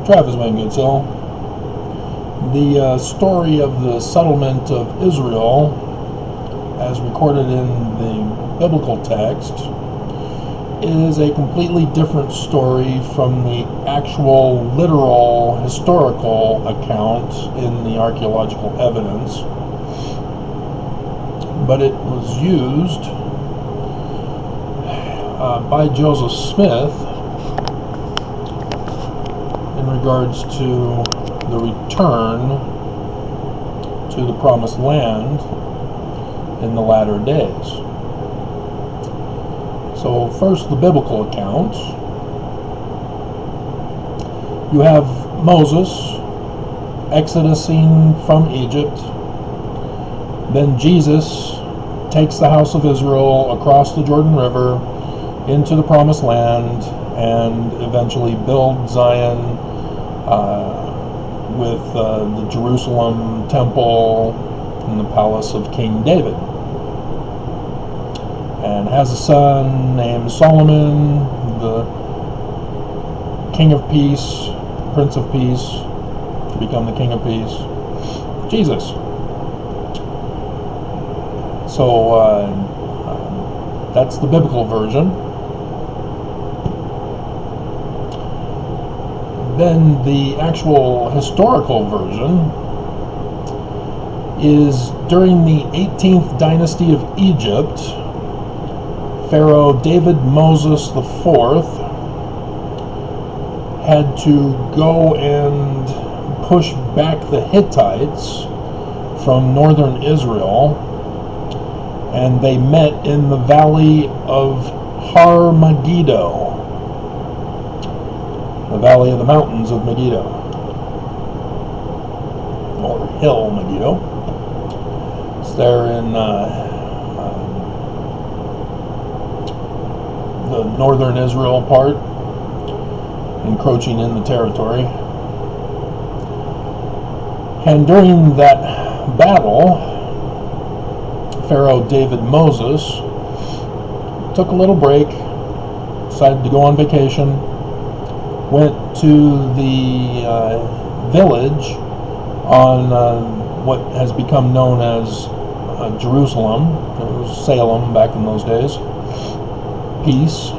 Travis Wayne Goodsell. The story of the settlement of Israel, as recorded in the biblical text, is a completely different story from the actual literal historical account in the archaeological evidence. But it was used by Joseph Smith in regards to the return to the promised land in the latter days. So first, the biblical account. You have Moses exodusing from Egypt. Then Jesus takes the house of Israel across the Jordan River into the promised land and eventually builds Zion with the Jerusalem temple and the palace of King David, and has a son named Solomon, the King of Peace, Prince of Peace, to become the King of Peace, Jesus. So that's the biblical version. Then the actual historical version is during the 18th dynasty of Egypt. Pharaoh David Moses IV had to go and push back the Hittites from northern Israel, and they met in the valley of Har Megiddo, the valley of the mountains of Megiddo, or Hill Megiddo. It's there in the northern Israel part, encroaching in the territory. And during that battle, Pharaoh David Moses took a little break, decided to go on vacation, went to the village on what has become known as Jerusalem. It was Salem back in those days. Peace.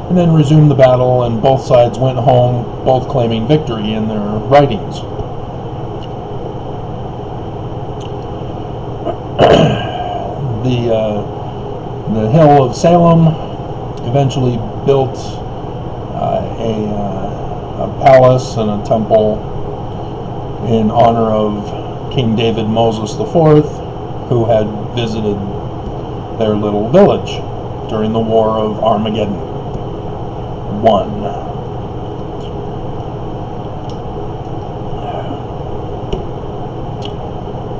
And then resumed the battle, and both sides went home, both claiming victory in their writings. The hill of Salem eventually built a palace and a temple in honor of King David Moses IV, who had visited their little village during the War of Armageddon.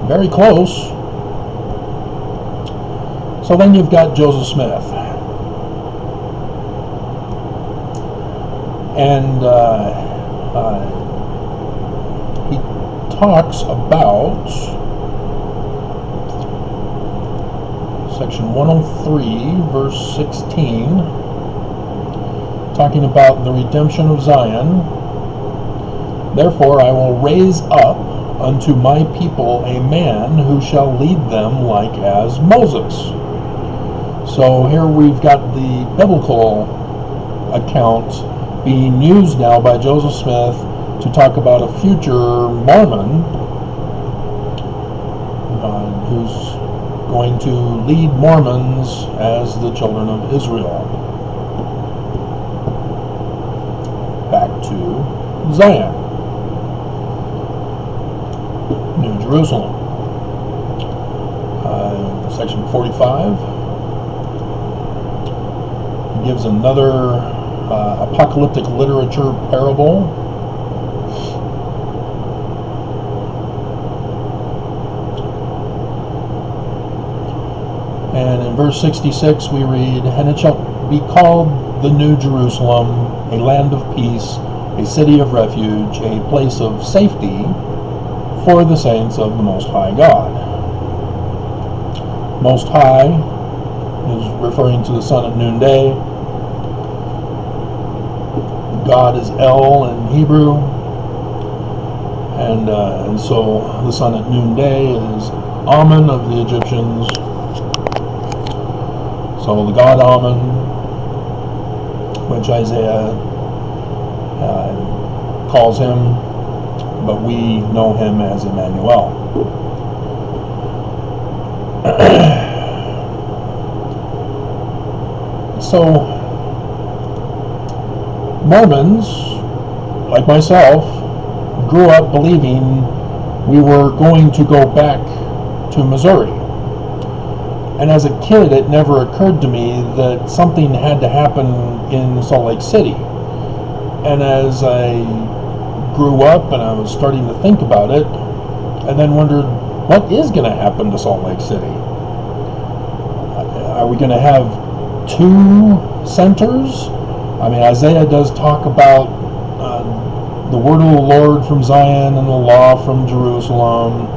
Very close. So then you've got Joseph Smith. And he talks about section 103, verse 16, talking about the redemption of Zion. Therefore I will raise up unto my people a man who shall lead them like as Moses. So here we've got the biblical account being used now by Joseph Smith to talk about a future Mormon who's going to lead Mormons as the children of Israel back to Zion, New Jerusalem. Section 45 gives another apocalyptic literature parable. And in verse 66 we read, "And it shall be called the New Jerusalem, a land of peace, a city of refuge, a place of safety for the saints of the Most High God." Most High is referring to the sun at noonday. God is El in Hebrew, and so the sun at noonday is Amen of the Egyptians. So the god Amen, which Isaiah calls him, but we know him as Emmanuel. So Mormons, like myself, grew up believing we were going to go back to Missouri. And as a kid, it never occurred to me that something had to happen in Salt Lake City. And as I grew up and I was starting to think about it, I then wondered, what is going to happen to Salt Lake City? Are we going to have two centers? I mean, Isaiah does talk about the word of the Lord from Zion and the law from Jerusalem.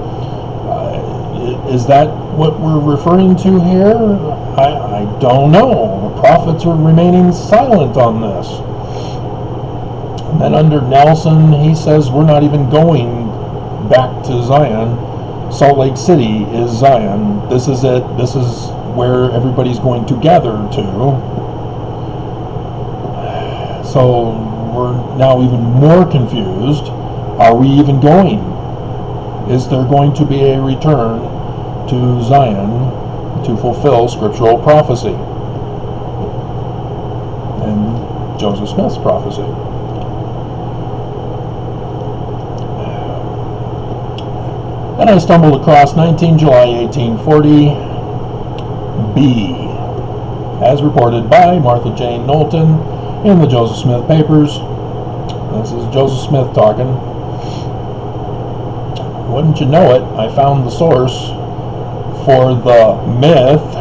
Is that what we're referring to here? I don't know. The prophets are remaining silent on this. And then under Nelson, he says we're not even going back to Zion. Salt Lake City is Zion. This is it. This is where everybody's going to gather to. So we're now even more confused. Are we even going? Is there going to be a return to Zion to fulfill scriptural prophecy and Joseph Smith's prophecy? Then I stumbled across 19 July 1840 B, as reported by Martha Jane Knowlton in the Joseph Smith papers. This is Joseph Smith talking. Wouldn't you know it, I found the source for the myth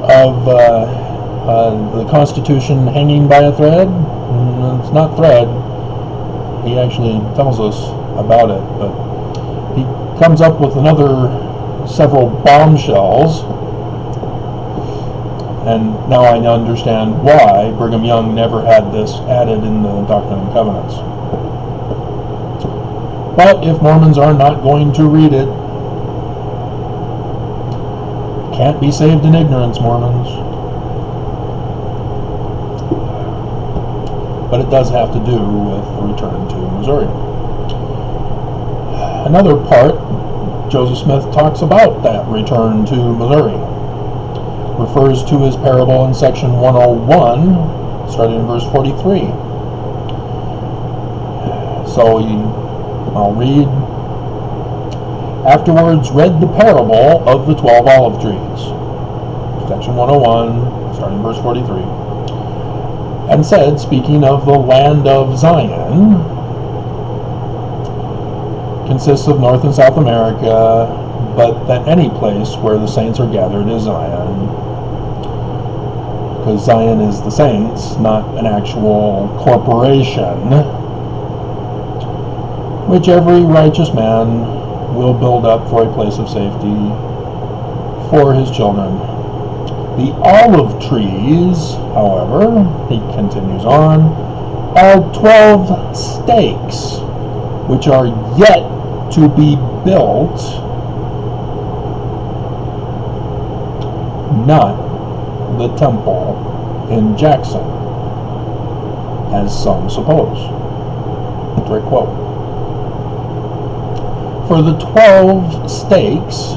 of the Constitution hanging by a thread. It's not thread. He actually tells us about it, but he comes up with several bombshells, and now I understand why Brigham Young never had this added in the Doctrine and Covenants. But if Mormons are not going to read it, can't be saved in ignorance, Mormons. But it does have to do with the return to Missouri. Another part, Joseph Smith talks about that return to Missouri. Refers to his parable in section 101, starting in verse 43. So I'll read. Afterwards read the parable of the 12 olive trees, section 101, starting verse 43, and said, speaking of the land of Zion, consists of North and South America, but that any place where the saints are gathered is Zion, because Zion is the saints, not an actual corporation, which every righteous man will build up for a place of safety for his children. The olive trees, however, he continues on, are 12 stakes, which are yet to be built, not the temple in Jackson, as some suppose. Direct quote. For the 12 stakes,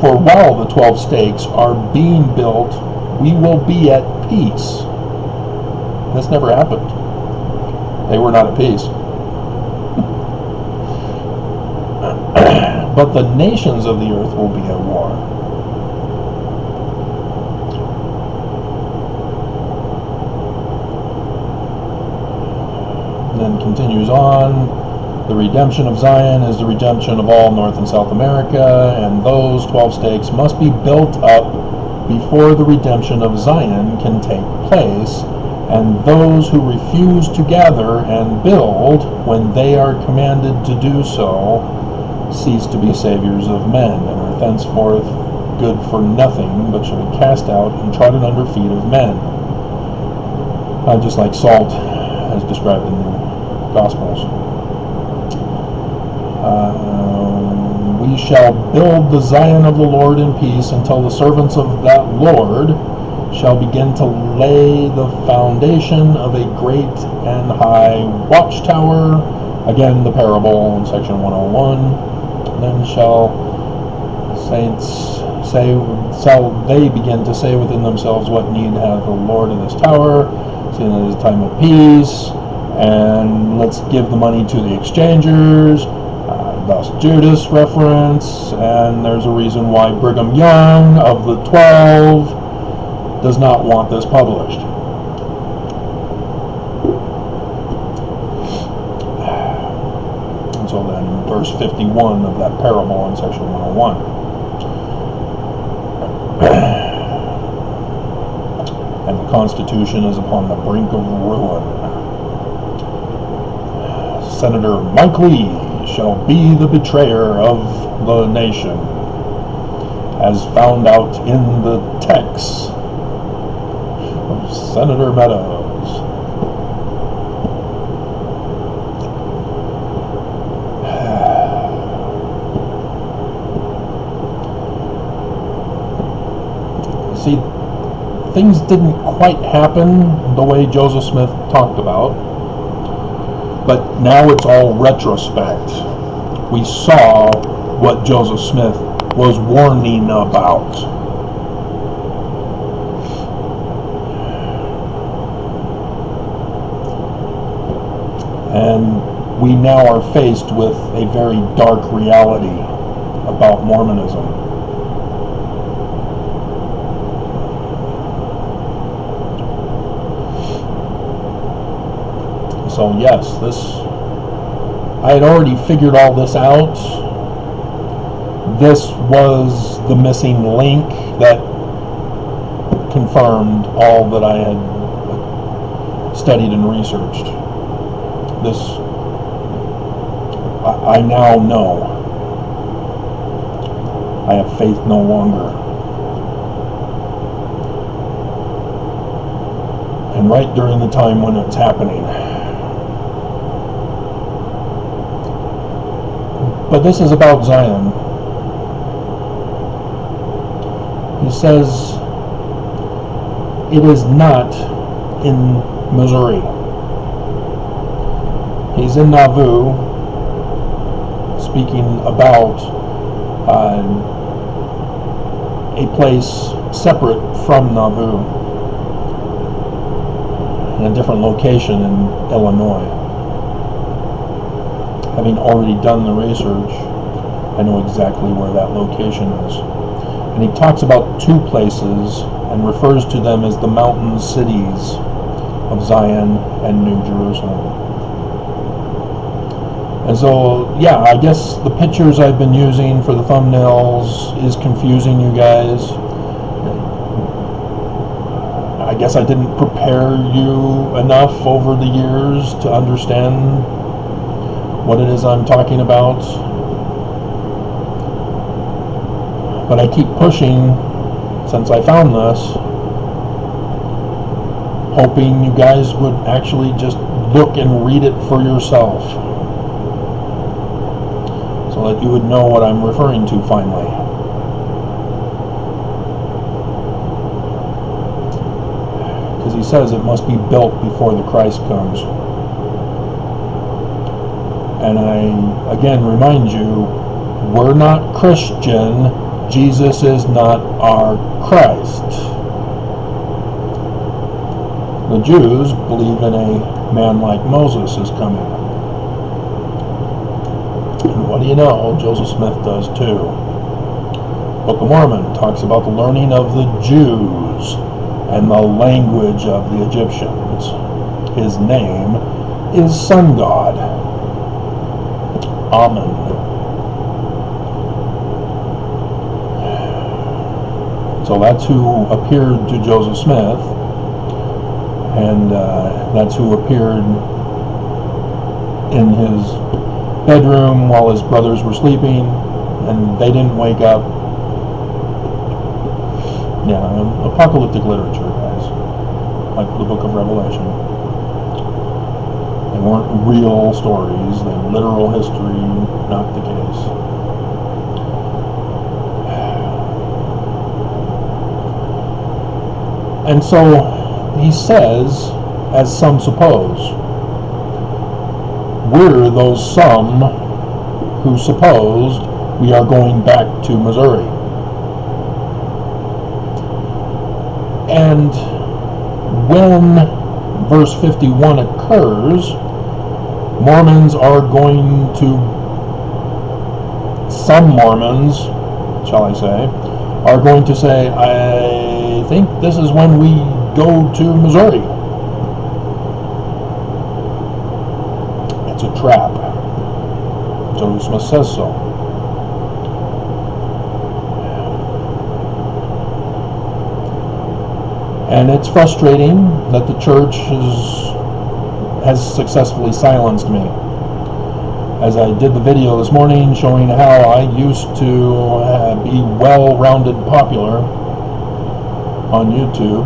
for while the 12 stakes are being built, we will be at peace. This never happened. They were not at peace. But the nations of the earth will be at war. Then continues on, the redemption of Zion is the redemption of all North and South America, and those 12 stakes must be built up before the redemption of Zion can take place, and those who refuse to gather and build when they are commanded to do so cease to be saviors of men, and are thenceforth good for nothing, but shall be cast out and trodden under feet of men. Just like salt, as described in the Gospels. We shall build the Zion of the Lord in peace until the servants of that Lord shall begin to lay the foundation of a great and high watchtower. Again, the parable in section 101. Then shall they begin to say within themselves, what need hath the Lord of this tower, seeing it is a time of peace, and let's give the money to the exchangers. Thus Judas reference, and there's a reason why Brigham Young of the 12 does not want this published. And so then verse 51 of that parable in section 101. And the Constitution is upon the brink of ruin. Senator Mike Lee shall be the betrayer of the nation, as found out in the text of Senator Meadows. See, things didn't quite happen the way Joseph Smith talked about. But now it's all retrospect. We saw what Joseph Smith was warning about. And we now are faced with a very dark reality about Mormonism. So yes, I had already figured all this out. This was the missing link that confirmed all that I had studied and researched. This, I now know. I have faith no longer. And right during the time when it's happening. But this is about Zion. He says it is not in Missouri. He's in Nauvoo, speaking about a place separate from Nauvoo, in a different location in Illinois. Having already done the research, I know exactly where that location is. And he talks about two places and refers to them as the mountain cities of Zion and New Jerusalem. And so, yeah, I guess the pictures I've been using for the thumbnails is confusing you guys. I guess I didn't prepare you enough over the years to understand what it is I'm talking about. But I keep pushing since I found this, hoping you guys would actually just look and read it for yourself, so that you would know what I'm referring to finally. Because he says it must be built before the Christ comes. And I again remind you, we're not Christian. Jesus is not our Christ. The Jews believe in a man like Moses is coming. And what do you know? Joseph Smith does too. Book of Mormon talks about the learning of the Jews and the language of the Egyptians. His name is Sun God. Amen. So that's who appeared to Joseph Smith, and that's who appeared in his bedroom while his brothers were sleeping, and they didn't wake up. Yeah, apocalyptic literature, guys. Like the book of Revelation. They weren't real stories, they're literal history, not the case. And so he says, as some suppose, we're those some who supposed we are going back to Missouri. And when verse 51 occurs, Mormons are going to, some Mormons, shall I say, are going to say, I think this is when we go to Missouri. It's a trap. Joseph Smith says so. And it's frustrating that the church has successfully silenced me. As I did the video this morning showing how I used to be well-rounded popular on YouTube,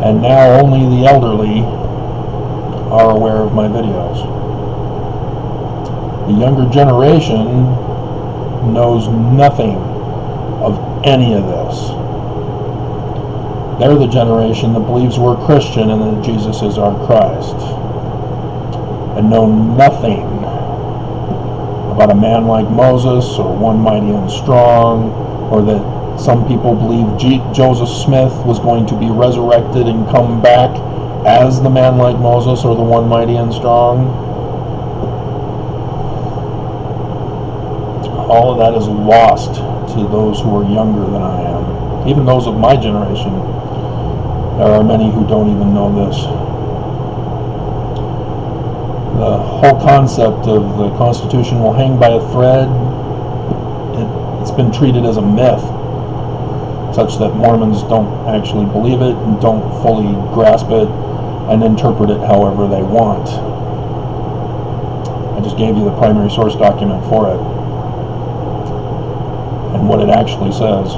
and now only the elderly are aware of my videos. The younger generation knows nothing of any of this. They're the generation that believes we're Christian and that Jesus is our Christ, and know nothing about a man like Moses or one mighty and strong, or that some people believe Joseph Smith was going to be resurrected and come back as the man like Moses or the one mighty and strong. All of that is lost to those who are younger than I am, even those of my generation. There are many who don't even know this. The whole concept of the Constitution will hang by a thread, it's been treated as a myth, such that Mormons don't actually believe it and don't fully grasp it and interpret it however they want. I just gave you the primary source document for it and what it actually says.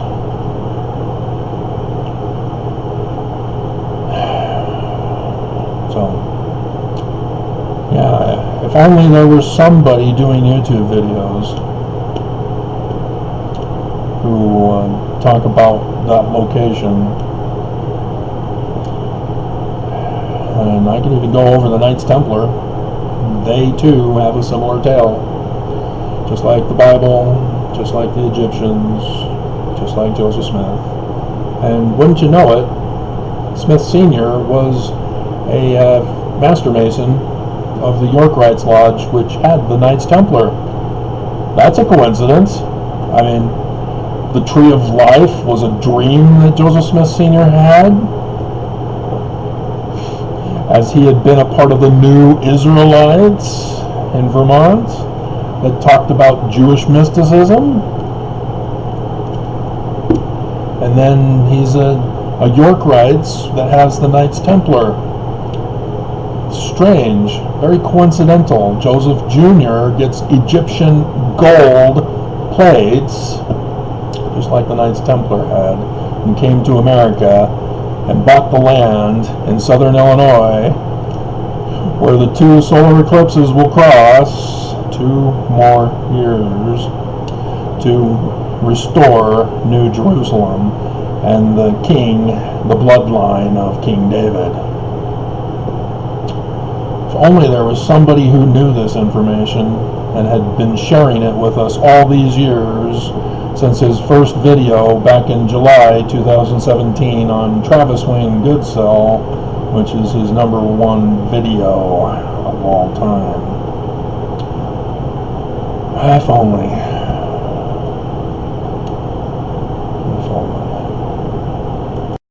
Yeah, if only there was somebody doing YouTube videos who talk about that location. And I can even go over the Knights Templar. They too have a similar tale. Just like the Bible, just like the Egyptians, just like Joseph Smith. And wouldn't you know it, Smith Sr. was a Master Mason of the Yorkites Lodge, which had the Knights Templar. That's a coincidence. I mean, the Tree of Life was a dream that Joseph Smith Sr. had, as he had been a part of the New Israelites in Vermont that talked about Jewish mysticism. And then he's a Yorkites that has the Knights Templar. Strange, very coincidental. Joseph Jr. gets Egyptian gold plates, just like the Knights Templar had, and came to America and bought the land in southern Illinois where the two solar eclipses will cross 2 more years to restore New Jerusalem and the king, the bloodline of King David. If only there was somebody who knew this information and had been sharing it with us all these years since his first video back in July 2017 on Travis Wayne Goodsell, which is his #1 video of all time. If only.